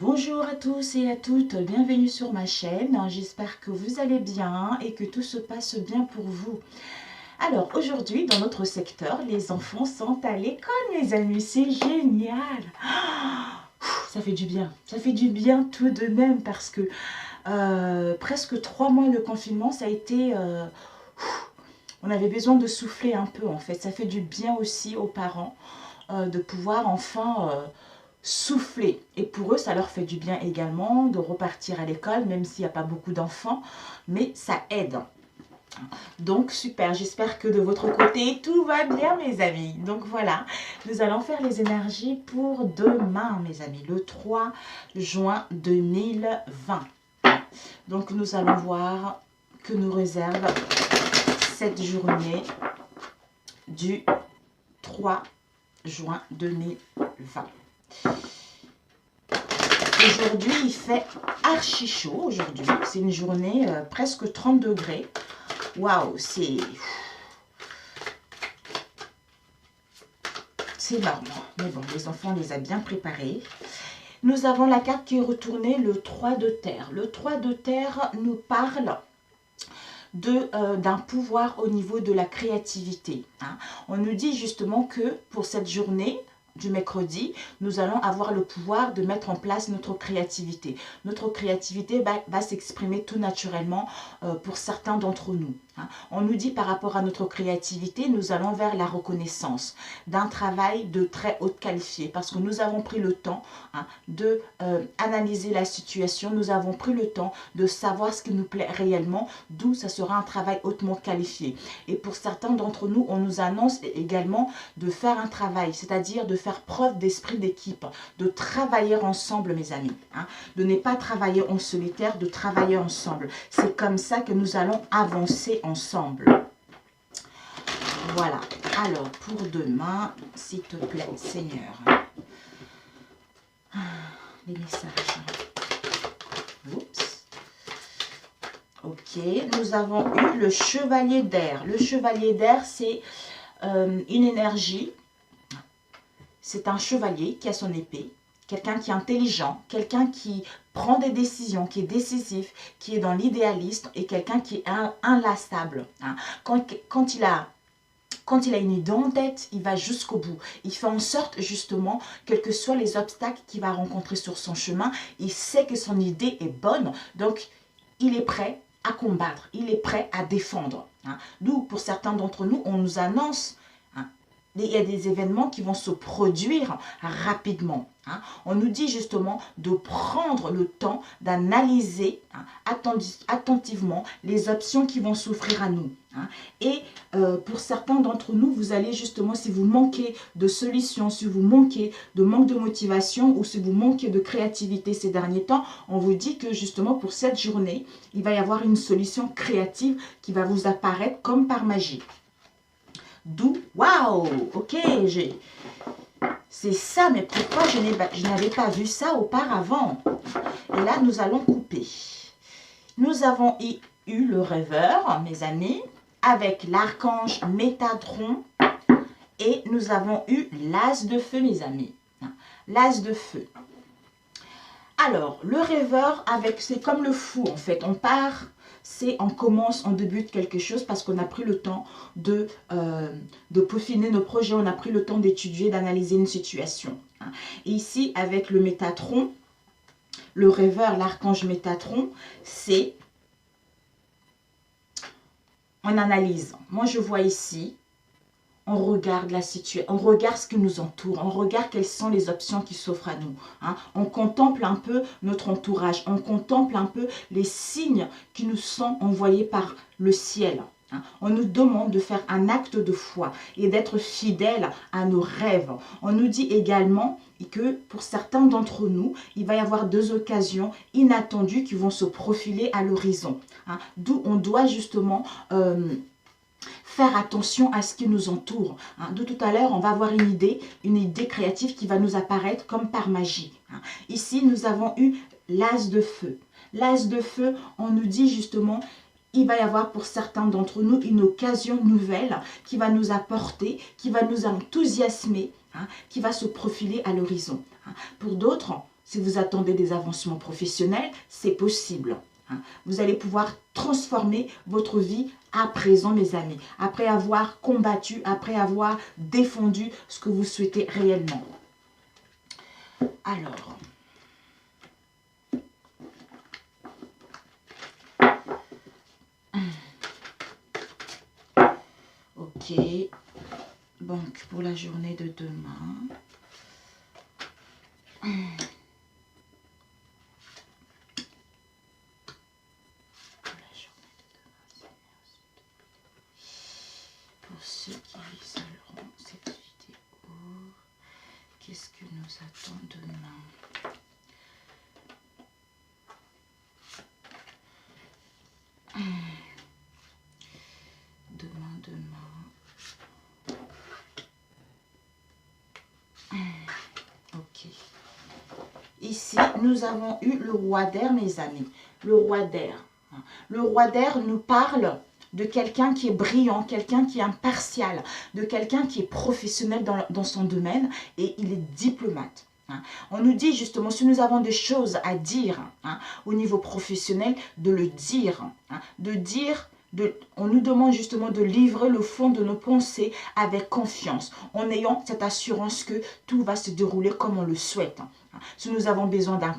Bonjour à tous et à toutes, bienvenue sur ma chaîne. J'espère que vous allez bien et que tout se passe bien pour vous. Alors aujourd'hui, dans notre secteur, les enfants sont à l'école, mes amis, c'est génial. Ça fait du bien, ça fait du bien tout de même parce que presque 3 mois de confinement, ça a été... on avait besoin de souffler un peu en fait, ça fait du bien aussi aux parents de pouvoir enfin... souffler. Et pour eux, ça leur fait du bien également de repartir à l'école, même s'il n'y a pas beaucoup d'enfants, mais ça aide. Donc super, j'espère que de votre côté, tout va bien mes amis. Donc voilà, nous allons faire les énergies pour demain mes amis, le 3 juin 2020. Donc nous allons voir que nous réserve cette journée du 3 juin 2020. Aujourd'hui, il fait archi chaud. Aujourd'hui, c'est une journée presque 30 degrés. Waouh, c'est énorme. Mais bon, les enfants les a bien préparés. Nous avons la carte qui est retournée, le 3 de terre. Le 3 de terre nous parle d'un pouvoir au niveau de la créativité. On nous dit justement que pour cette journée du mercredi, nous allons avoir le pouvoir de mettre en place notre créativité. Notre créativité va s'exprimer tout naturellement pour certains d'entre nous. On nous dit par rapport à notre créativité, nous allons vers la reconnaissance d'un travail de très haute qualité parce que nous avons pris le temps de analyser la situation, nous avons pris le temps de savoir ce qui nous plaît réellement, d'où ça sera un travail hautement qualifié. Et pour certains d'entre nous, on nous annonce également de faire un travail, c'est-à-dire de faire preuve d'esprit d'équipe, de travailler ensemble mes amis, de ne pas travailler en solitaire, de travailler ensemble. C'est comme ça que nous allons avancer ensemble. Voilà. Alors, pour demain, s'il te plaît, Seigneur. Les messages. Oups. Ok. Nous avons eu le chevalier d'air. Le chevalier d'air, c'est une énergie. C'est un chevalier qui a son épée. Quelqu'un qui est intelligent, quelqu'un qui prend des décisions, qui est décisif, qui est dans l'idéalisme et quelqu'un qui est inlassable. Quand il a une idée en tête, il va jusqu'au bout. Il fait en sorte justement, quels que soient les obstacles qu'il va rencontrer sur son chemin, il sait que son idée est bonne, donc il est prêt à combattre, il est prêt à défendre. D'où, pour certains d'entre nous, on nous annonce il y a des événements qui vont se produire rapidement. On nous dit justement de prendre le temps d'analyser attentivement les options qui vont s'offrir à nous. Et pour certains d'entre nous, vous allez justement, si vous manquez de solutions, si vous manquez de manque de motivation ou si vous manquez de créativité ces derniers temps, on vous dit que justement pour cette journée, il va y avoir une solution créative qui va vous apparaître comme par magie. D'où, waouh, ok, c'est ça, mais pourquoi je n'avais pas vu ça auparavant? Et là, nous allons couper. Nous avons eu le rêveur, mes amis, avec l'archange Métatron, et nous avons eu l'as de feu, mes amis. L'as de feu. Alors, le rêveur, c'est comme le fou, en fait. On part... on commence, on débute quelque chose parce qu'on a pris le temps de peaufiner nos projets, on a pris le temps d'étudier, d'analyser une situation. Et ici, avec le Métatron, le rêveur, l'archange Métatron, c'est on analyse. Moi, je vois ici, on regarde la situation, on regarde ce qui nous entoure, on regarde quelles sont les options qui s'offrent à nous. On contemple un peu notre entourage, on contemple un peu les signes qui nous sont envoyés par le ciel. On nous demande de faire un acte de foi et d'être fidèle à nos rêves. On nous dit également que pour certains d'entre nous, il va y avoir 2 occasions inattendues qui vont se profiler à l'horizon. D'où on doit justement... faire attention à ce qui nous entoure. De tout à l'heure, on va avoir une idée créative qui va nous apparaître comme par magie. Ici, nous avons eu l'as de feu. L'as de feu, on nous dit justement, il va y avoir pour certains d'entre nous une occasion nouvelle qui va nous apporter, qui va nous enthousiasmer, qui va se profiler à l'horizon. Pour d'autres, Si vous attendez des avancements professionnels, c'est possible. Vous allez pouvoir transformer votre vie à présent, mes amis, après avoir combattu, après avoir défendu ce que vous souhaitez réellement. Alors, ok, donc pour la journée de demain, pour ceux qui visualiseront cette vidéo, qu'est-ce que nous attend demain? Ok. Ici, nous avons eu le roi d'air, mes amis. Le roi d'air. Le roi d'air nous parle de quelqu'un qui est brillant, quelqu'un qui est impartial, de quelqu'un qui est professionnel dans son domaine et il est diplomate. On nous dit justement, si nous avons des choses à dire au niveau professionnel, de le dire, on nous demande justement de livrer le fond de nos pensées avec confiance, en ayant cette assurance que tout va se dérouler comme on le souhaite. Si nous avons besoin d'un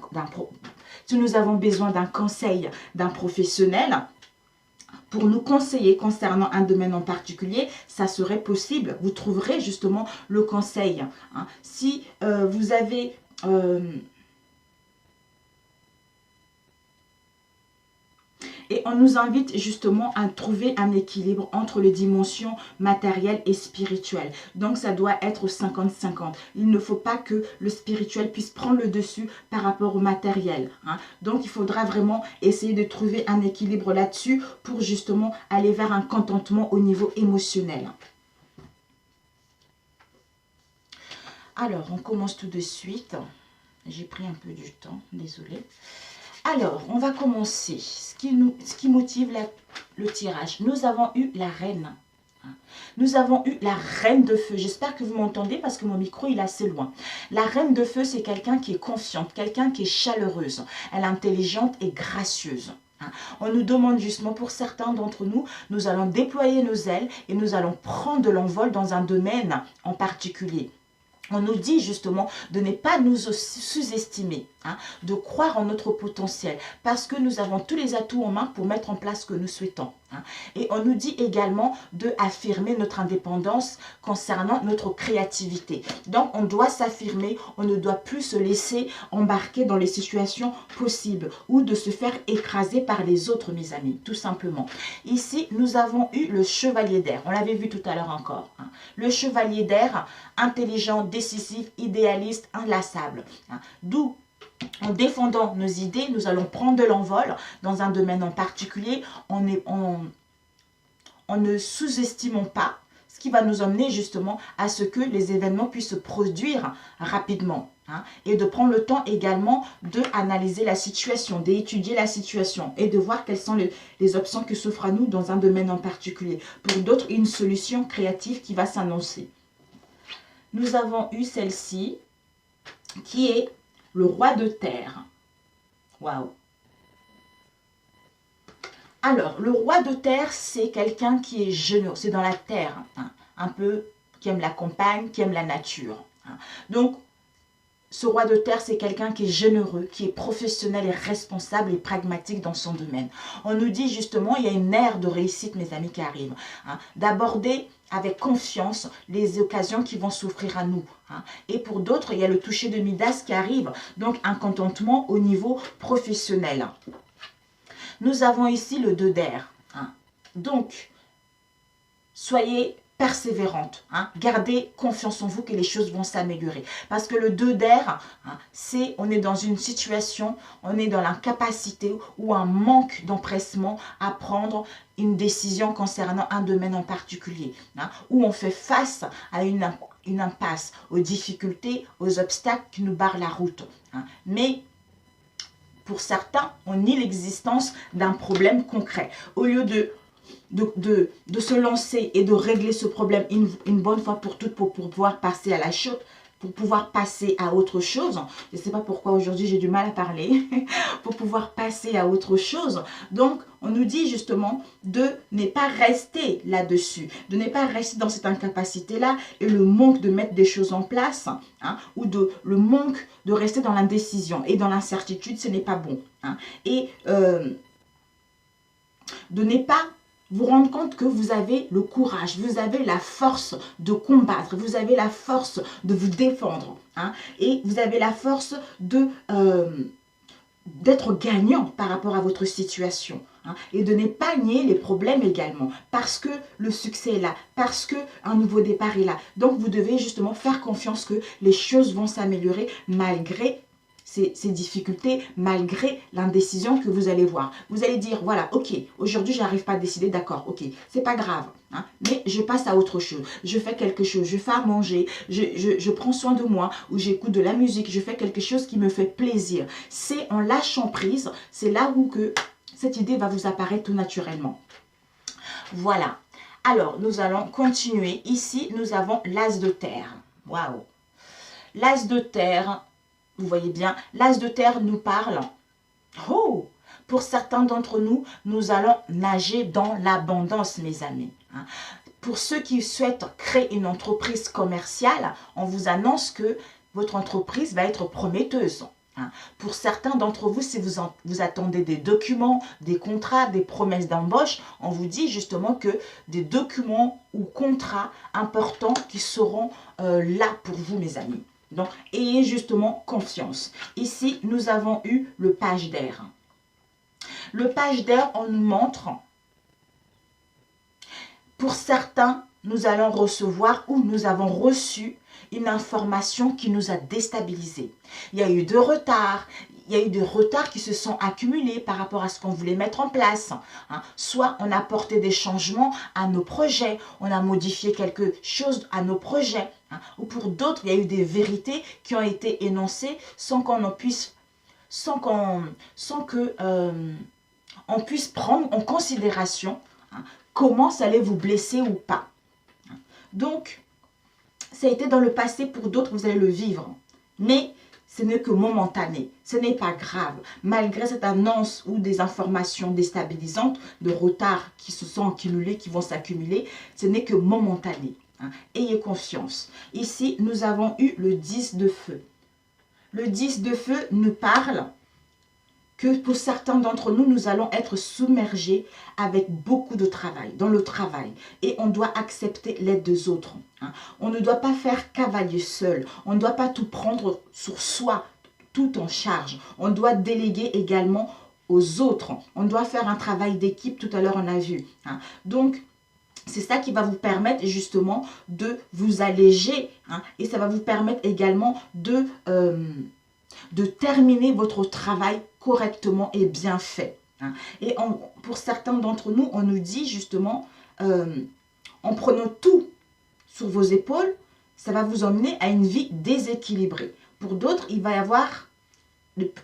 conseil d'un professionnel, pour nous conseiller concernant un domaine en particulier, ça serait possible. Vous trouverez justement le conseil. Si vous avez... Et on nous invite justement à trouver un équilibre entre les dimensions matérielles et spirituelles. Donc ça doit être 50-50. Il ne faut pas que le spirituel puisse prendre le dessus par rapport au matériel. Donc il faudra vraiment essayer de trouver un équilibre là-dessus pour justement aller vers un contentement au niveau émotionnel. Alors, on commence tout de suite. J'ai pris un peu du temps, désolée. Alors, on va commencer. Ce qui motive le tirage. Nous avons eu la reine. Nous avons eu la reine de feu. J'espère que vous m'entendez parce que mon micro il est assez loin. La reine de feu, c'est quelqu'un qui est confiante, quelqu'un qui est chaleureuse. Elle est intelligente et gracieuse. On nous demande justement, pour certains d'entre nous, nous allons déployer nos ailes et nous allons prendre de l'envol dans un domaine en particulier. On nous dit justement de ne pas nous sous-estimer, de croire en notre potentiel, parce que nous avons tous les atouts en main pour mettre en place ce que nous souhaitons. Et on nous dit également d'affirmer notre indépendance concernant notre créativité. Donc on doit s'affirmer, on ne doit plus se laisser embarquer dans les situations possibles ou de se faire écraser par les autres, mes amis, tout simplement. Ici, nous avons eu le chevalier d'air, on l'avait vu tout à l'heure encore. Le chevalier d'air, intelligent, décisif, idéaliste, inlassable. D'où, en défendant nos idées, nous allons prendre de l'envol dans un domaine en particulier. On ne sous-estimons pas, ce qui va nous emmener justement à ce que les événements puissent se produire rapidement. Et de prendre le temps également d'analyser la situation, d'étudier la situation et de voir quelles sont les options qui s'offrent à nous dans un domaine en particulier. Pour d'autres, une solution créative qui va s'annoncer. Nous avons eu celle-ci qui est le roi de terre. Waouh! Alors, le roi de terre, c'est quelqu'un qui est généreux, c'est dans la terre, un peu qui aime la campagne, qui aime la nature. Donc, ce roi de terre, c'est quelqu'un qui est généreux, qui est professionnel et responsable et pragmatique dans son domaine. On nous dit justement, il y a une ère de réussite, mes amis, qui arrive, d'aborder avec confiance les occasions qui vont s'offrir à nous. Et pour d'autres, il y a le toucher de Midas qui arrive, donc un contentement au niveau professionnel. Nous avons ici le 2 d'air. Donc, soyez persévérante. Gardez confiance en vous que les choses vont s'améliorer. Parce que le 2 d'air, on est dans une situation, on est dans l'incapacité ou un manque d'empressement à prendre une décision concernant un domaine en particulier. Où on fait face à une impasse, aux difficultés, aux obstacles qui nous barrent la route. Mais pour certains, on nie l'existence d'un problème concret. Au lieu de se lancer et de régler ce problème une bonne fois pour toutes pour pouvoir passer à la pour pouvoir passer à autre chose. Je ne sais pas pourquoi aujourd'hui j'ai du mal à parler. Pour pouvoir passer à autre chose. Donc, on nous dit justement de ne pas rester là-dessus, de ne pas rester dans cette incapacité-là et le manque de mettre des choses en place, hein, ou le manque de rester dans l'indécision et dans l'incertitude, ce n'est pas bon. Hein. Et de ne pas vous rendre compte que vous avez le courage, vous avez la force de combattre, vous avez la force de vous défendre, hein, et vous avez la force de d'être gagnant par rapport à votre situation, hein, et de ne pas nier les problèmes également, parce que le succès est là, parce que un nouveau départ est là. Donc vous devez justement faire confiance que les choses vont s'améliorer malgré ces difficultés, malgré l'indécision que vous allez voir. Vous allez dire, voilà, ok, aujourd'hui je n'arrive pas à décider, d'accord, ok, c'est pas grave, hein, mais je passe à autre chose, je fais quelque chose, je fais à manger, je prends soin de moi, ou j'écoute de la musique, je fais quelque chose qui me fait plaisir. C'est en lâchant prise, c'est là où que cette idée va vous apparaître tout naturellement. Voilà, alors nous allons continuer. Ici, nous avons l'as de terre. Waouh! L'as de terre, vous voyez bien, l'as de terre nous parle. Oh! Pour certains d'entre nous, nous allons nager dans l'abondance, mes amis. Hein. Pour ceux qui souhaitent créer une entreprise commerciale, on vous annonce que votre entreprise va être prometteuse. Hein. Pour certains d'entre vous, si vous attendez des documents, des contrats, des promesses d'embauche, on vous dit justement que des documents ou contrats importants qui seront là pour vous, mes amis. Donc, ayez justement confiance. Ici, nous avons eu le page d'air. Le page d'air, on nous montre, pour certains, nous allons recevoir ou nous avons reçu une information qui nous a déstabilisés. Il y a eu de retard, il y a eu des retards qui se sont accumulés par rapport à ce qu'on voulait mettre en place. Hein. Soit on a apporté des changements à nos projets, on a modifié quelque chose à nos projets. Hein. Ou pour d'autres, il y a eu des vérités qui ont été énoncées sans qu'on en puisse, on puisse prendre en considération, hein, comment ça allait vous blesser ou pas. Hein. Donc, ça a été dans le passé, pour d'autres, vous allez le vivre. Mais ce n'est que momentané, ce n'est pas grave. Malgré cette annonce ou des informations déstabilisantes, de retards qui se sont accumulés, qui vont s'accumuler, ce n'est que momentané. Hein. Ayez confiance. Ici, nous avons eu le 10 de feu. Le 10 de feu nous parle que pour certains d'entre nous, nous allons être submergés avec beaucoup de travail, dans le travail. Et on doit accepter l'aide des autres. Hein. On ne doit pas faire cavalier seul. On ne doit pas tout prendre sur soi, tout en charge. On doit déléguer également aux autres. On doit faire un travail d'équipe, tout à l'heure on a vu. Hein. Donc, c'est ça qui va vous permettre justement de vous alléger. Hein, et ça va vous permettre également de terminer votre travail correctement et bien fait. Hein. Et pour certains d'entre nous, on nous dit justement, en prenant tout sur vos épaules, ça va vous emmener à une vie déséquilibrée. Pour d'autres, il va y avoir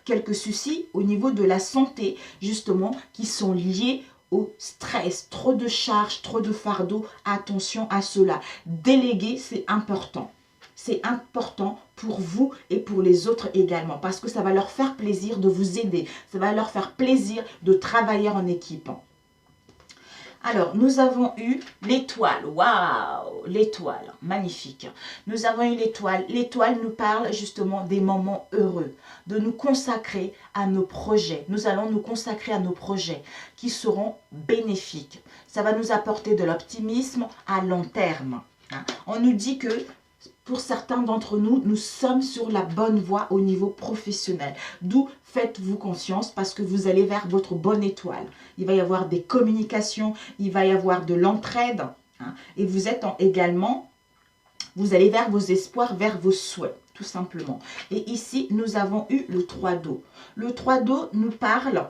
quelques soucis au niveau de la santé, justement, qui sont liés au stress, trop de charges, trop de fardeaux. Attention à cela. Déléguer, c'est important. C'est important pour vous et pour les autres également, parce que ça va leur faire plaisir de vous aider. Ça va leur faire plaisir de travailler en équipe. Alors, nous avons eu l'étoile. Waouh! L'étoile, magnifique. Nous avons eu l'étoile. L'étoile nous parle justement des moments heureux, de nous consacrer à nos projets. Nous allons nous consacrer à nos projets qui seront bénéfiques. Ça va nous apporter de l'optimisme à long terme. Hein. On nous dit que pour certains d'entre nous, nous sommes sur la bonne voie au niveau professionnel. D'où faites-vous confiance parce que vous allez vers votre bonne étoile. Il va y avoir des communications, il va y avoir de l'entraide. Hein, et vous êtes également, vous allez vers vos espoirs, vers vos souhaits, tout simplement. Et ici, nous avons eu le 3 d'eau. Le 3 d'eau nous parle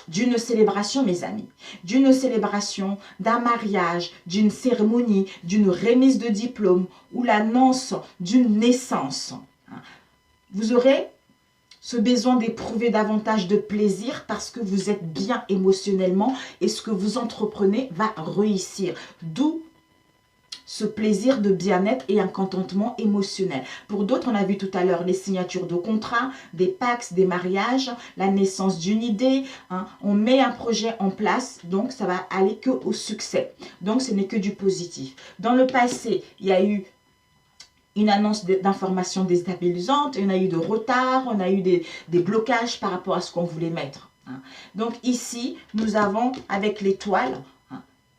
d'une célébration, mes amis, d'une célébration, d'un mariage, d'une cérémonie, d'une remise de diplôme ou l'annonce d'une naissance. Vous aurez ce besoin d'éprouver davantage de plaisir parce que vous êtes bien émotionnellement et ce que vous entreprenez va réussir. D'où ce plaisir de bien-être et un contentement émotionnel. Pour d'autres, on a vu tout à l'heure les signatures de contrats, des pactes, des mariages, la naissance d'une idée. Hein. On met un projet en place, donc ça va aller que au succès. Donc ce n'est que du positif. Dans le passé, il y a eu une annonce d'information déstabilisante, on a eu de retard, on a eu des blocages par rapport à ce qu'on voulait mettre. Hein. Donc ici, nous avons avec l'étoile,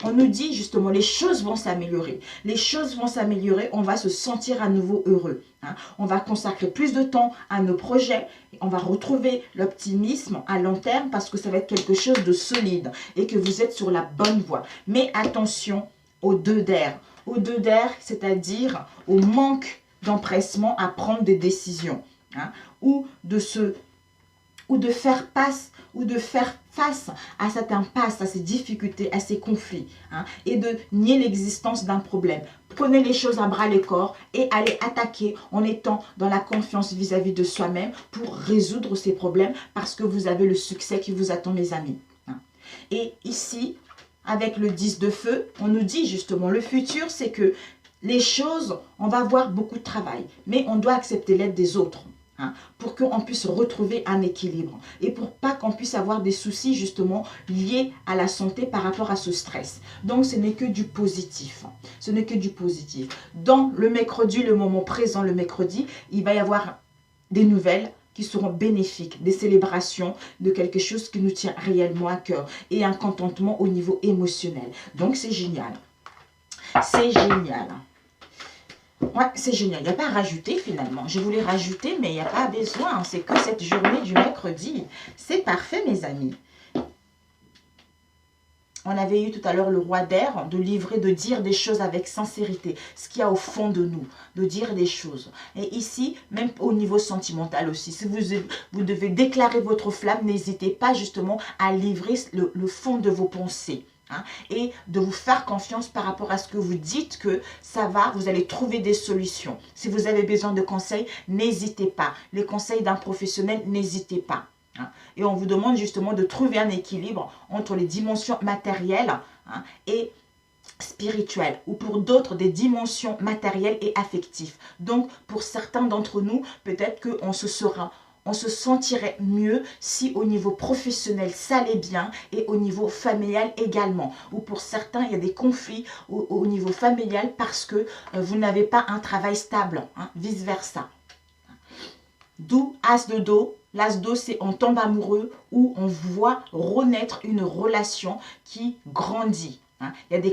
on nous dit justement, les choses vont s'améliorer. Les choses vont s'améliorer, on va se sentir à nouveau heureux. Hein. On va consacrer plus de temps à nos projets. On va retrouver l'optimisme à long terme parce que ça va être quelque chose de solide et que vous êtes sur la bonne voie. Mais attention aux deux d'air. Aux deux d'air, c'est-à-dire au manque d'empressement à prendre des décisions. Hein, ou de faire face à cette impasse, à ces difficultés, à ces conflits, hein, et de nier l'existence d'un problème. Prenez les choses à bras le corps et allez attaquer en étant dans la confiance vis-à-vis de soi-même pour résoudre ces problèmes parce que vous avez le succès qui vous attend, mes amis. Hein. Et ici, avec le 10 de feu, on nous dit justement, le futur, c'est que les choses, on va avoir beaucoup de travail, mais on doit accepter l'aide des autres. Hein, pour qu'on puisse retrouver un équilibre et pour pas qu'on puisse avoir des soucis justement liés à la santé par rapport à ce stress. Donc ce n'est que du positif. Ce n'est que du positif. Dans le mercredi, le moment présent, le mercredi, il va y avoir des nouvelles qui seront bénéfiques, des célébrations de quelque chose qui nous tient réellement à cœur et un contentement au niveau émotionnel. Donc c'est génial. C'est génial. Ouais, c'est génial. Il n'y a pas à rajouter finalement. Je voulais rajouter, mais il n'y a pas besoin. C'est que cette journée du mercredi. C'est parfait, mes amis. On avait eu tout à l'heure le roi d'air, de livrer, de dire des choses avec sincérité. Ce qu'il y a au fond de nous, de dire des choses. Et ici, même au niveau sentimental aussi, si vous devez déclarer votre flamme, n'hésitez pas justement à livrer le fond de vos pensées. Hein, et de vous faire confiance par rapport à ce que vous dites que ça va, vous allez trouver des solutions. Si vous avez besoin de conseils, n'hésitez pas. Les conseils d'un professionnel, n'hésitez pas. Hein. Et on vous demande justement de trouver un équilibre entre les dimensions matérielles, hein, et spirituelles, ou pour d'autres des dimensions matérielles et affectives. Donc pour certains d'entre nous, peut-être qu'on on se sentirait mieux si au niveau professionnel ça allait bien et au niveau familial également. Ou pour certains, il y a des conflits au niveau familial parce que vous n'avez pas un travail stable, hein, vice versa. D'où As de dos. L'As d'eau, c'est on tombe amoureux ou on voit renaître une relation qui grandit. Hein. Il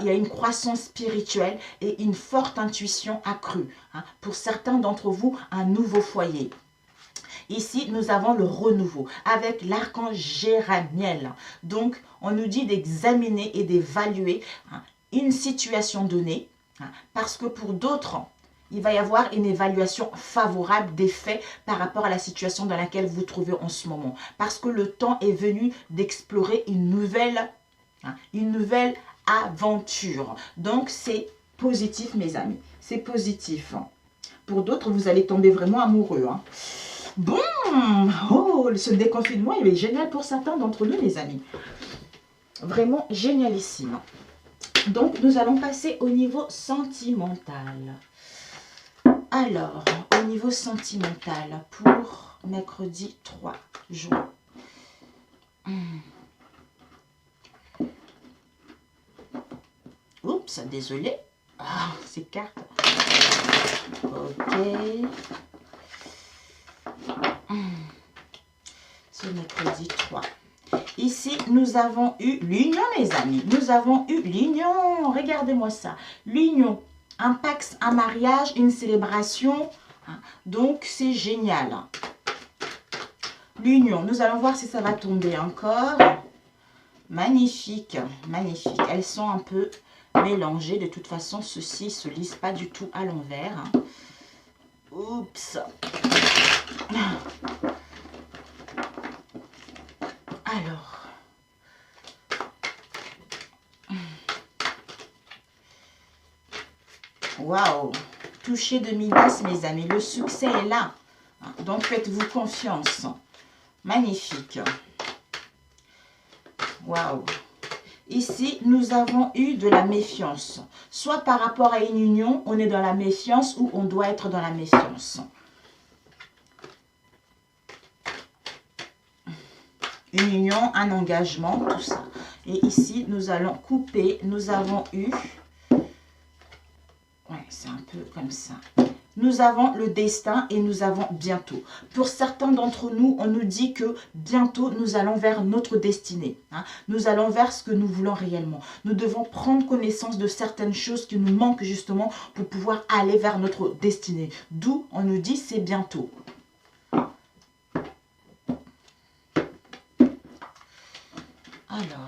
y a une croissance spirituelle et une forte intuition accrue. Hein. Pour certains d'entre vous, un nouveau foyer. Ici, nous avons le renouveau avec l'archange Géraniel. Donc, on nous dit d'examiner et d'évaluer, hein, une situation donnée, hein, parce que pour d'autres, il va y avoir une évaluation favorable des faits par rapport à la situation dans laquelle vous vous trouvez en ce moment. Parce que le temps est venu d'explorer une nouvelle aventure. Donc, c'est positif, mes amis. C'est positif. Pour d'autres, vous allez tomber vraiment amoureux, hein. Bon, oh, ce déconfinement, il est génial pour certains d'entre nous, les amis. Vraiment génialissime. Donc, nous allons passer au niveau sentimental. Alors, au niveau sentimental, pour mercredi 3 juin. Oups, désolé. Ah, ces cartes. Ok. Ce mercredi 3. Ici, nous avons eu l'union, mes amis. Nous avons eu l'union. Regardez-moi ça. L'union. Un pax, un mariage, une célébration. Donc, c'est génial. L'union. Nous allons voir si ça va tomber encore. Magnifique. Magnifique. Elles sont un peu mélangées. De toute façon, ceci ne se lise pas du tout à l'envers. Oups. Alors, waouh, toucher de Midas, mes amis, le succès est là. Donc, faites-vous confiance. Magnifique. Waouh. Ici, nous avons eu de la méfiance. Soit par rapport à une union, on est dans la méfiance ou on doit être dans la méfiance. Une union, un engagement, tout ça. Et ici, nous allons couper. Nous avons eu... Ouais, c'est un peu comme ça. Nous avons le destin et nous avons bientôt. Pour certains d'entre nous, on nous dit que bientôt, nous allons vers notre destinée. Hein. Nous allons vers ce que nous voulons réellement. Nous devons prendre connaissance de certaines choses qui nous manquent justement pour pouvoir aller vers notre destinée. D'où on nous dit c'est bientôt. Alors...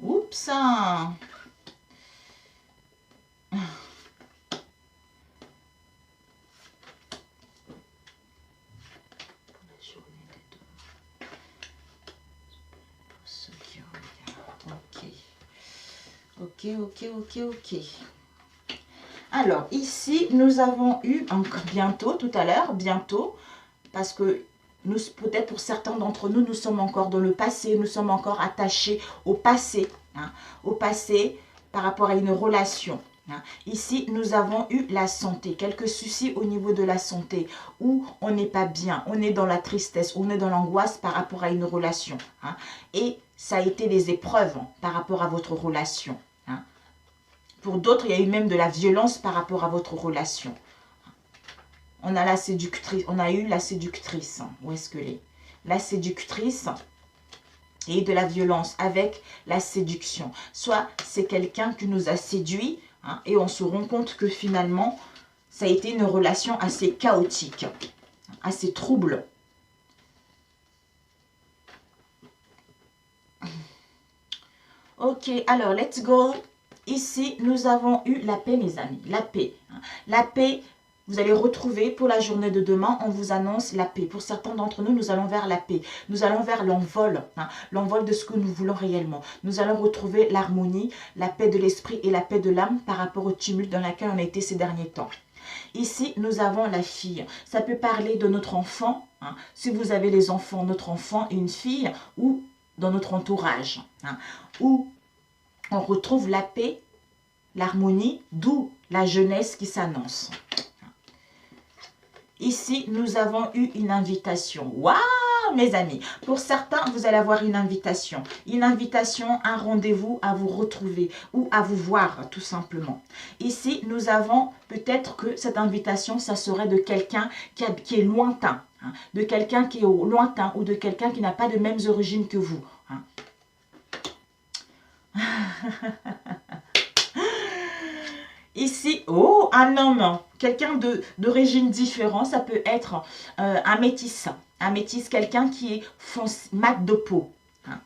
Oups! Ok. Alors, ici, nous avons eu encore bientôt, tout à l'heure, bientôt, parce que nous, peut-être pour certains d'entre nous, nous sommes encore dans le passé, nous sommes encore attachés au passé, hein, au passé par rapport à une relation. Hein. Ici, nous avons eu la santé, quelques soucis au niveau de la santé, où on n'est pas bien, on est dans la tristesse, on est dans l'angoisse par rapport à une relation. Hein. Et ça a été des épreuves par rapport à votre relation. Hein. Pour d'autres, il y a eu même de la violence par rapport à votre relation. On a la séductrice, on a eu la séductrice. Où est-ce que est? La séductrice et de la violence avec la séduction. Soit c'est quelqu'un qui nous a séduit hein, et on se rend compte que finalement, ça a été une relation assez chaotique, assez trouble. Ok, alors let's go. Ici, nous avons eu la paix, mes amis. La paix. La paix, vous allez retrouver pour la journée de demain. On vous annonce la paix. Pour certains d'entre nous, nous allons vers la paix. Nous allons vers l'envol. Hein, l'envol de ce que nous voulons réellement. Nous allons retrouver l'harmonie, la paix de l'esprit et la paix de l'âme par rapport au tumulte dans lequel on a été ces derniers temps. Ici, nous avons la fille. Ça peut parler de notre enfant. Hein, si vous avez les enfants, notre enfant et une fille, ou dans notre entourage. Hein, où on retrouve la paix, l'harmonie, d'où la jeunesse qui s'annonce. Ici, nous avons eu une invitation. Waouh, mes amis! Pour certains, vous allez avoir une invitation. Une invitation, un rendez-vous à vous retrouver ou à vous voir, tout simplement. Ici, nous avons peut-être que cette invitation, ça serait de quelqu'un qui est lointain. Hein, de quelqu'un qui est au lointain ou de quelqu'un qui n'a pas de mêmes origines que vous. Hein. Ici, oh, un homme, quelqu'un d'origine différente, ça peut être un métis, quelqu'un qui est mat de peau. Hein.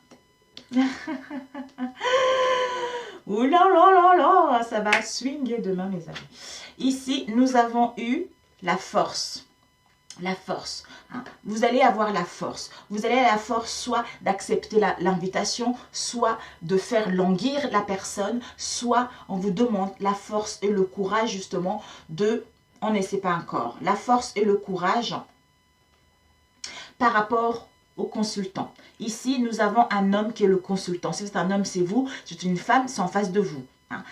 Ouh là là là là, ça va swinguer demain, mes amis. Ici, nous avons eu la force. La force. Hein. Vous allez avoir la force. Vous allez avoir la force soit d'accepter l'invitation, soit de faire languir la personne, soit on vous demande la force et le courage justement de, on ne sait pas encore, la force et le courage par rapport au consultant. Ici, nous avons un homme qui est le consultant. Si c'est un homme, c'est vous. Si c'est une femme, c'est en face de vous. Hein.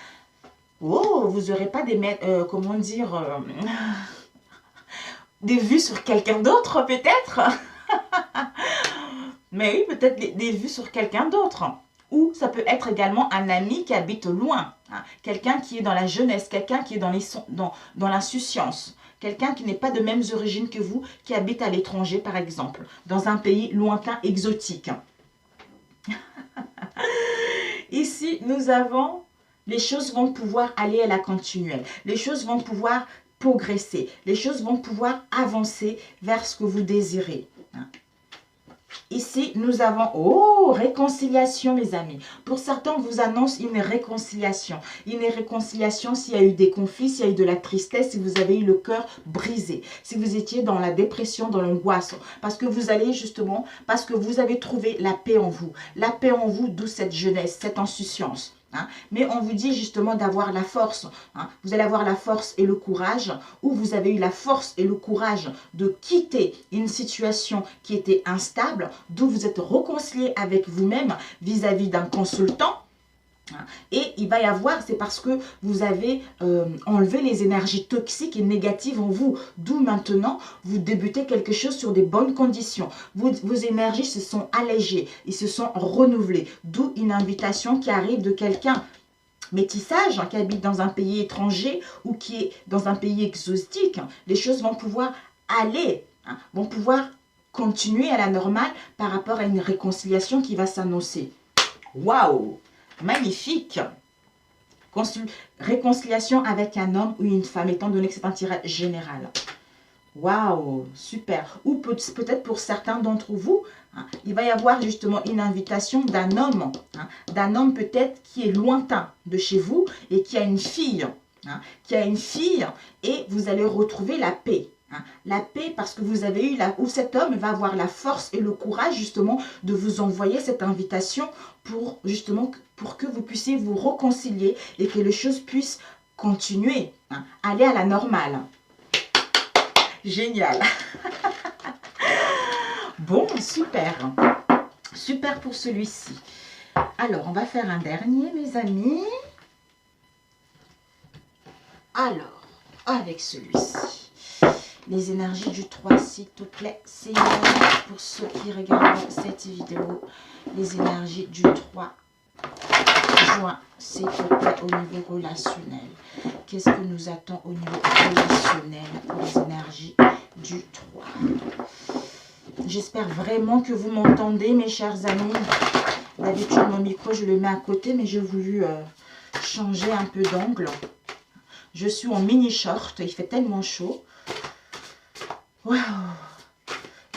Oh, vous n'aurez pas des, comment dire... des vues sur quelqu'un d'autre, peut-être. Mais oui, peut-être des vues sur quelqu'un d'autre. Ou ça peut être également un ami qui habite loin. Hein. Quelqu'un qui est dans la jeunesse, quelqu'un qui est dans l'insouciance. Quelqu'un qui n'est pas de mêmes origines que vous, qui habite à l'étranger, par exemple. Dans un pays lointain, exotique. Ici, nous avons... Les choses vont pouvoir aller à la continuelle. Les choses vont pouvoir... progresser. Les choses vont pouvoir avancer vers ce que vous désirez. Ici, nous avons... Oh, réconciliation, mes amis. Pour certains, on vous annonce une réconciliation. Une réconciliation s'il y a eu des conflits, s'il y a eu de la tristesse, si vous avez eu le cœur brisé. Si vous étiez dans la dépression, dans l'angoisse. Parce que vous allez justement... Parce que vous avez trouvé la paix en vous. La paix en vous, d'où cette jeunesse, cette insouciance. hein, mais on vous dit justement d'avoir la force. Hein. Vous allez avoir la force et le courage, ou vous avez eu la force et le courage de quitter une situation qui était instable, d'où vous êtes réconcilié avec vous-même vis-à-vis d'un consultant. Et il va y avoir, c'est parce que vous avez enlevé les énergies toxiques et négatives en vous. D'où maintenant, vous débutez quelque chose sur des bonnes conditions. Vos énergies se sont allégées, ils se sont renouvelées. D'où une invitation qui arrive de quelqu'un métissage, hein, qui habite dans un pays étranger ou qui est dans un pays exotique. Les choses vont pouvoir aller, hein, vont pouvoir continuer à la normale par rapport à une réconciliation qui va s'annoncer. Waouh! Magnifique. Réconciliation avec un homme ou une femme, étant donné que c'est un tirage général. Waouh, super. Ou peut-être pour certains d'entre vous, hein, il va y avoir justement une invitation d'un homme peut-être qui est lointain de chez vous et qui a une fille. Et vous allez retrouver la paix. La paix parce que vous avez eu où cet homme va avoir la force et le courage justement de vous envoyer cette invitation pour que vous puissiez vous réconcilier et que les choses puissent continuer, aller à la normale. Génial. Bon, super. Super pour celui-ci. Alors, on va faire un dernier, mes amis. Alors, avec celui-ci. Les énergies du 3, s'il te plaît, Seigneur, pour ceux qui regardent cette vidéo, les énergies du 3 juin, s'il te plaît, au niveau relationnel. Qu'est-ce que nous attend au niveau relationnel pour les énergies du 3? J'espère vraiment que vous m'entendez, mes chers amis. D'habitude, mon micro, je le mets à côté, mais j'ai voulu changer un peu d'angle. Je suis en mini-short, il fait tellement chaud. Waouh!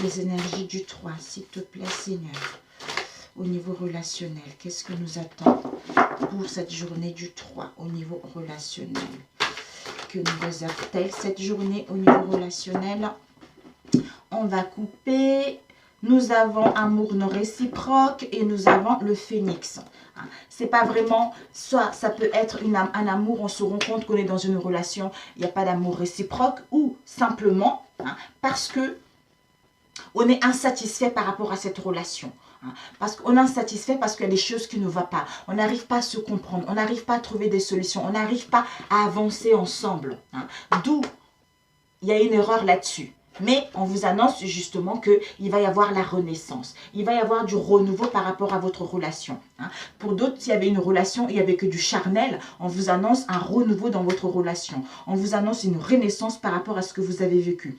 Les énergies du 3, s'il te plaît, Seigneur. Au niveau relationnel, qu'est-ce que nous attend pour cette journée du 3 au niveau relationnel? Que nous réserve-t-elle cette journée au niveau relationnel? On va couper. Nous avons amour non réciproque et nous avons le phénix. C'est pas vraiment, soit ça peut être un amour, on se rend compte qu'on est dans une relation, il n'y a pas d'amour réciproque, ou simplement parce que on est insatisfait par rapport à cette relation. Parce qu'on est insatisfait parce qu'il y a des choses qui ne vont pas. On n'arrive pas à se comprendre, on n'arrive pas à trouver des solutions, on n'arrive pas à avancer ensemble. D'où il y a une erreur là-dessus. Mais on vous annonce justement qu'il va y avoir la renaissance. Il va y avoir du renouveau par rapport à votre relation. Pour d'autres, s'il y avait une relation, il n'y avait que du charnel, on vous annonce un renouveau dans votre relation. On vous annonce une renaissance par rapport à ce que vous avez vécu.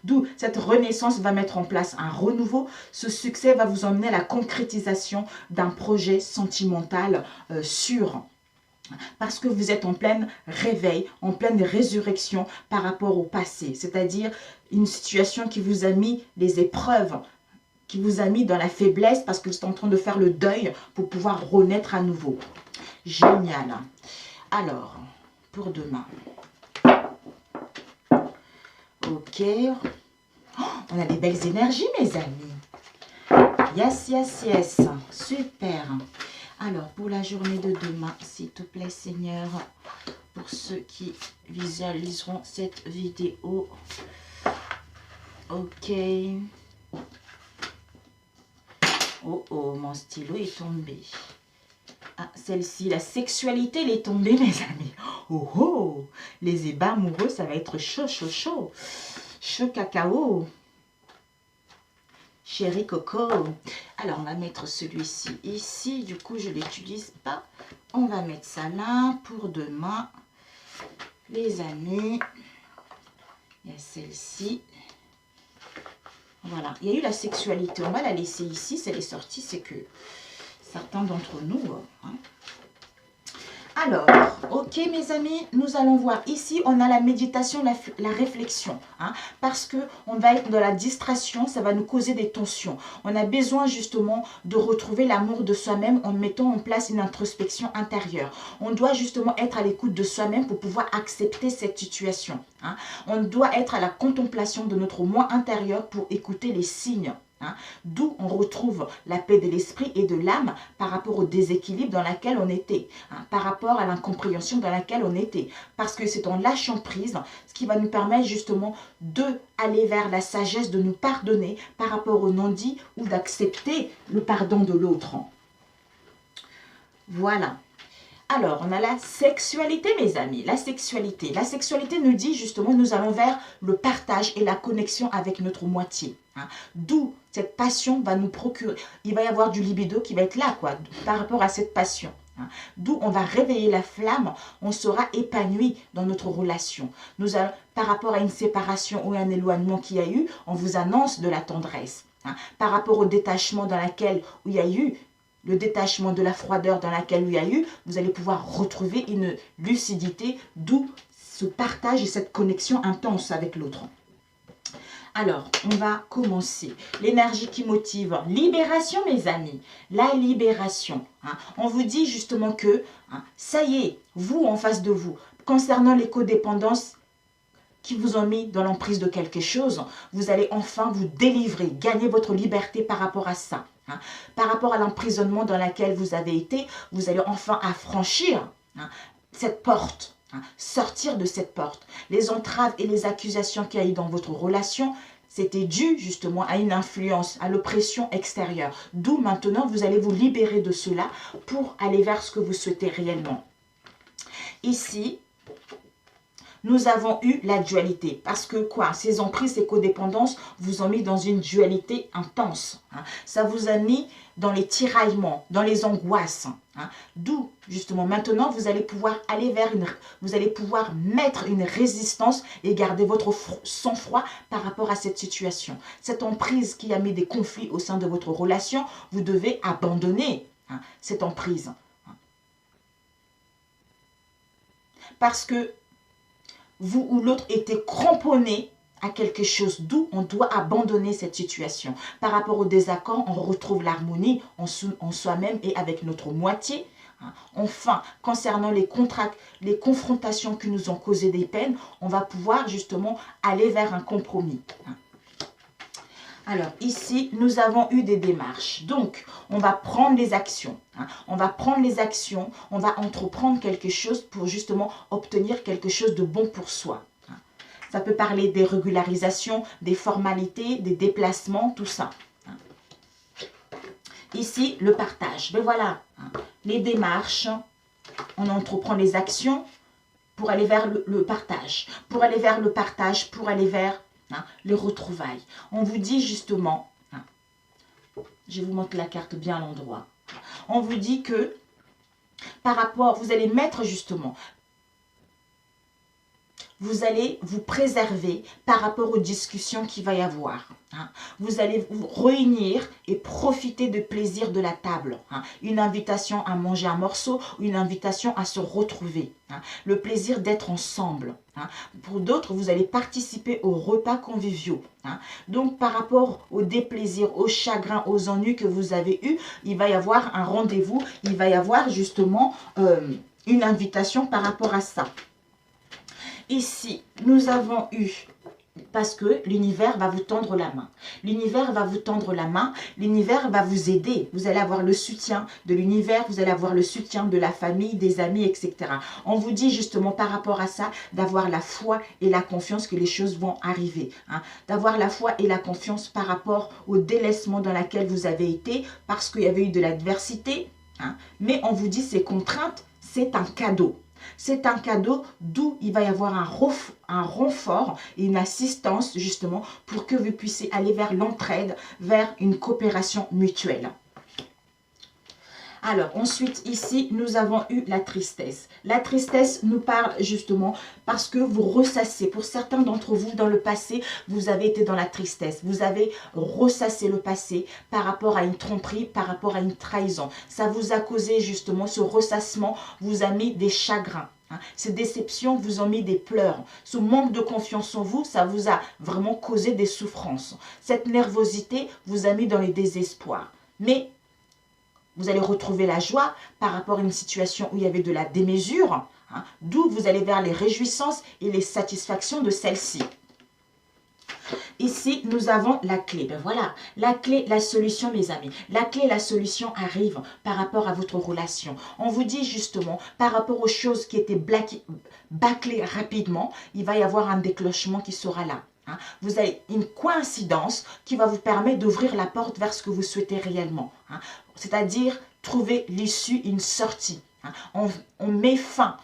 D'où cette renaissance va mettre en place un renouveau. Ce succès va vous emmener à la concrétisation d'un projet sentimental sûr. Parce que vous êtes en pleine réveil, en pleine résurrection par rapport au passé. C'est-à-dire une situation qui vous a mis les épreuves, qui vous a mis dans la faiblesse parce que vous êtes en train de faire le deuil pour pouvoir renaître à nouveau. Génial. Alors, pour demain. Ok. Oh, on a des belles énergies, mes amis. Yes, yes, yes. Super. Alors, pour la journée de demain, s'il te plaît, Seigneur, pour ceux qui visualiseront cette vidéo. Ok. Oh, oh, mon stylo est tombé. Ah, celle-ci, la sexualité, elle est tombée, mes amis. Oh, oh, les ébats amoureux, ça va être chaud, chaud, chaud. Chaud cacao. Chéri Coco. Alors, on va mettre celui-ci ici. Du coup, je ne l'utilise pas. On va mettre ça là pour demain. Les amis. Il y a celle-ci. Voilà. Il y a eu la sexualité. On va la laisser ici. Si elle est sortie, c'est que certains d'entre nous... Alors, ok mes amis, nous allons voir ici, on a la méditation, la réflexion. Parce qu'on va être dans la distraction, ça va nous causer des tensions. On a besoin justement de retrouver l'amour de soi-même en mettant en place une introspection intérieure. On doit justement être à l'écoute de soi-même pour pouvoir accepter cette situation. On doit être à la contemplation de notre moi intérieur pour écouter les signes. Hein, d'où on retrouve la paix de l'esprit et de l'âme par rapport au déséquilibre dans lequel on était, hein, par rapport à l'incompréhension dans laquelle on était. Parce que c'est en lâchant prise, ce qui va nous permettre justement d'aller vers la sagesse, de nous pardonner par rapport au non-dit ou d'accepter le pardon de l'autre. Voilà. Alors, on a la sexualité, mes amis. La sexualité nous dit justement, nous allons vers le partage et la connexion avec notre moitié. Hein. D'où cette passion va nous procurer. Il va y avoir du libido qui va être là, quoi, par rapport à cette passion. Hein. D'où on va réveiller la flamme, on sera épanoui dans notre relation. Nous allons, par rapport à une séparation ou un éloignement qu'il y a eu, on vous annonce de la tendresse. Hein. Par rapport au détachement dans lequel il y a eu le détachement de la froideur dans laquelle il y a eu, vous allez pouvoir retrouver une lucidité, d'où ce partage et cette connexion intense avec l'autre. Alors, on va commencer. L'énergie qui motive, libération mes amis, la libération. Hein. On vous dit justement que, hein, ça y est, vous en face de vous, concernant les codépendances, qui vous ont mis dans l'emprise de quelque chose, vous allez enfin vous délivrer, gagner votre liberté par rapport à ça. Hein. Par rapport à l'emprisonnement dans lequel vous avez été, vous allez enfin affranchir, hein, cette porte, hein, sortir de cette porte. Les entraves et les accusations qu'il y a eu dans votre relation, c'était dû justement à une influence, à l'oppression extérieure. D'où maintenant, vous allez vous libérer de cela pour aller vers ce que vous souhaitez réellement. Ici, nous avons eu la dualité. Parce que quoi? Ces emprises, ces codépendances vous ont mis dans une dualité intense. Hein. Ça vous a mis dans les tiraillements, dans les angoisses. Hein. D'où, justement, maintenant, vous allez pouvoir aller vers vous allez pouvoir mettre une résistance et garder votre sang-froid par rapport à cette situation. Cette emprise qui a mis des conflits au sein de votre relation, vous devez abandonner, hein, cette emprise. Parce que vous ou l'autre était cramponné à quelque chose, d'où on doit abandonner cette situation. Par rapport au désaccord, on retrouve l'harmonie en soi-même et avec notre moitié. Enfin, concernant les confrontations qui nous ont causé des peines, on va pouvoir justement aller vers un compromis. Alors, ici, nous avons eu des démarches. Donc, on va prendre les actions. Hein. On va prendre les actions, on va entreprendre quelque chose pour justement obtenir quelque chose de bon pour soi. Hein. Ça peut parler des régularisations, des formalités, des déplacements, tout ça. Hein. Ici, le partage. Ben voilà, hein. Les démarches, on entreprend les actions pour aller vers le partage. Pour aller vers le partage, pour aller vers... Hein, les retrouvailles. On vous dit justement, hein, je vous montre la carte bien à l'endroit, on vous dit que par rapport, vous allez mettre justement, vous allez vous préserver par rapport aux discussions qu'il va y avoir. Hein. Vous allez vous réunir et profiter du plaisir de la table. Hein. Une invitation à manger un morceau ou une invitation à se retrouver. Hein. Le plaisir d'être ensemble. Hein. Pour d'autres, vous allez participer aux repas conviviaux. Hein. Donc, par rapport au déplaisir, au chagrin, aux ennuis que vous avez eus, il va y avoir un rendez-vous. Il va y avoir justement une invitation par rapport à ça. Ici, nous avons eu, parce que l'univers va vous tendre la main. L'univers va vous tendre la main, l'univers va vous aider. Vous allez avoir le soutien de l'univers, vous allez avoir le soutien de la famille, des amis, etc. On vous dit justement par rapport à ça, d'avoir la foi et la confiance que les choses vont arriver. Hein. D'avoir la foi et la confiance par rapport au délaissement dans lequel vous avez été, parce qu'il y avait eu de l'adversité. Hein. Mais on vous dit ces contraintes, c'est un cadeau. C'est un cadeau d'où il va y avoir un renfort et une assistance justement pour que vous puissiez aller vers l'entraide, vers une coopération mutuelle. Alors, ensuite, ici, nous avons eu la tristesse. La tristesse nous parle justement parce que vous ressassez. Pour certains d'entre vous, dans le passé, vous avez été dans la tristesse. Vous avez ressassé le passé par rapport à une tromperie, par rapport à une trahison. Ça vous a causé justement, ce ressassement vous a mis des chagrins. Ces déceptions vous ont mis des pleurs. Ce manque de confiance en vous, ça vous a vraiment causé des souffrances. Cette nervosité vous a mis dans les désespoirs. Mais vous allez retrouver la joie par rapport à une situation où il y avait de la démesure, hein, d'où vous allez vers les réjouissances et les satisfactions de celle-ci. Ici, nous avons la clé. Ben voilà, la clé, la solution, mes amis. La clé, la solution arrive par rapport à votre relation. On vous dit justement, par rapport aux choses qui étaient bâclées rapidement, il va y avoir un déclenchement qui sera là. Vous avez une coïncidence qui va vous permettre d'ouvrir la porte vers ce que vous souhaitez réellement. C'est-à-dire trouver l'issue, une sortie. On met fin,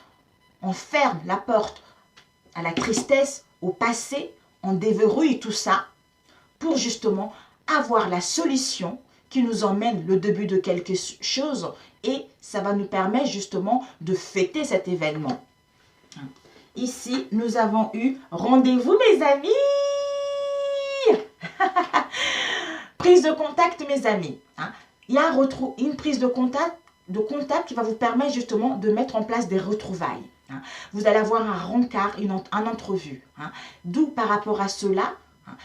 on ferme la porte à la tristesse, au passé, on déverrouille tout ça pour justement avoir la solution qui nous emmène le début de quelque chose et ça va nous permettre justement de fêter cet événement. Ici, nous avons eu rendez-vous, mes amis. Prise de contact, mes amis. Il y a une prise de contact qui va vous permettre justement de mettre en place des retrouvailles. Vous allez avoir un rencard, un entrevue. D'où par rapport à cela,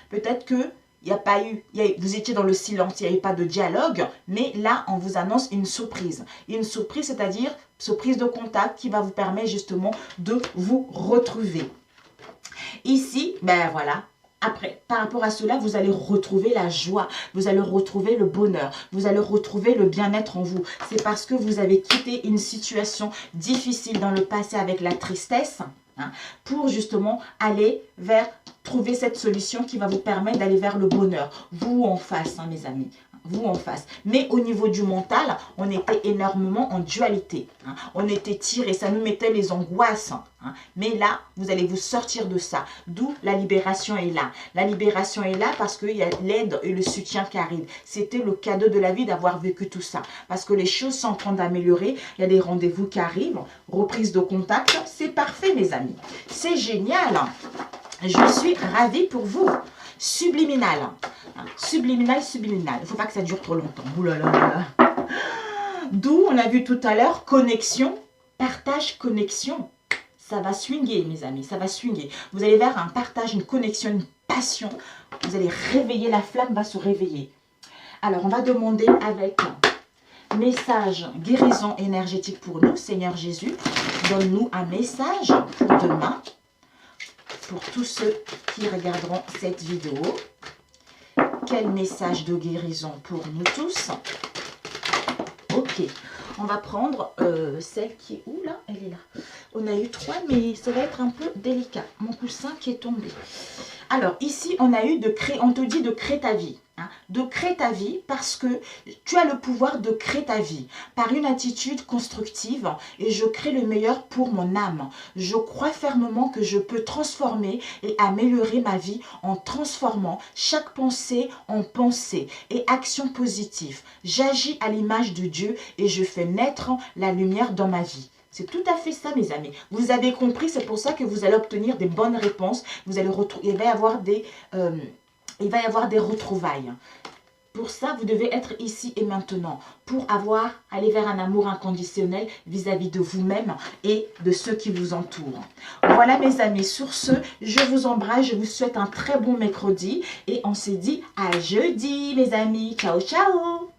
peut-être que vous étiez dans le silence, il n'y avait pas de dialogue, mais là, on vous annonce une surprise. Une surprise, c'est-à-dire surprise de contact qui va vous permettre justement de vous retrouver. Ici, ben voilà. Après, par rapport à cela, vous allez retrouver la joie, vous allez retrouver le bonheur, vous allez retrouver le bien-être en vous. C'est parce que vous avez quitté une situation difficile dans le passé avec la tristesse pour justement aller vers trouver cette solution qui va vous permettre d'aller vers le bonheur. Vous en face, mes amis. Vous en face. Mais au niveau du mental, on était énormément en dualité. On était tiré, ça nous mettait les angoisses. Mais là, vous allez vous sortir de ça. D'où la libération est là. La libération est là parce qu'il y a l'aide et le soutien qui arrivent. C'était le cadeau de la vie d'avoir vécu tout ça. Parce que les choses sont en train d'améliorer. Il y a des rendez-vous qui arrivent. Reprise de contact. C'est parfait, mes amis. C'est génial. Je suis ravie pour vous. Subliminal. Subliminal, subliminal. Il ne faut pas que ça dure trop longtemps. Ouh là là là. D'où, on a vu tout à l'heure, connexion, partage, connexion. Ça va swinguer, mes amis, ça va swinguer. Vous allez vers un partage, une connexion, une passion. Vous allez réveiller, la flamme va se réveiller. Alors, on va demander avec message guérison énergétique pour nous. Seigneur Jésus, donne-nous un message pour demain. Pour tous ceux qui regarderont cette vidéo. Quel message de guérison pour nous tous? Ok, on va prendre celle qui est où là? Elle est là. On a eu 3, mais ça va être un peu délicat. Mon coussin qui est tombé. Alors ici, on a eu on te dit de créer ta vie. De créer ta vie parce que tu as le pouvoir de créer ta vie par une attitude constructive et je crée le meilleur pour mon âme. Je crois fermement que je peux transformer et améliorer ma vie en transformant chaque pensée en pensée et action positive. J'agis à l'image de Dieu et je fais naître la lumière dans ma vie. C'est tout à fait ça, mes amis. Vous avez compris, c'est pour ça que vous allez obtenir des bonnes réponses. Vous allez il va y avoir des retrouvailles. Pour ça, vous devez être ici et maintenant pour aller vers un amour inconditionnel vis-à-vis de vous-même et de ceux qui vous entourent. Voilà, mes amis. Sur ce, je vous embrasse. Je vous souhaite un très bon mercredi et on se dit à jeudi, mes amis. Ciao, ciao.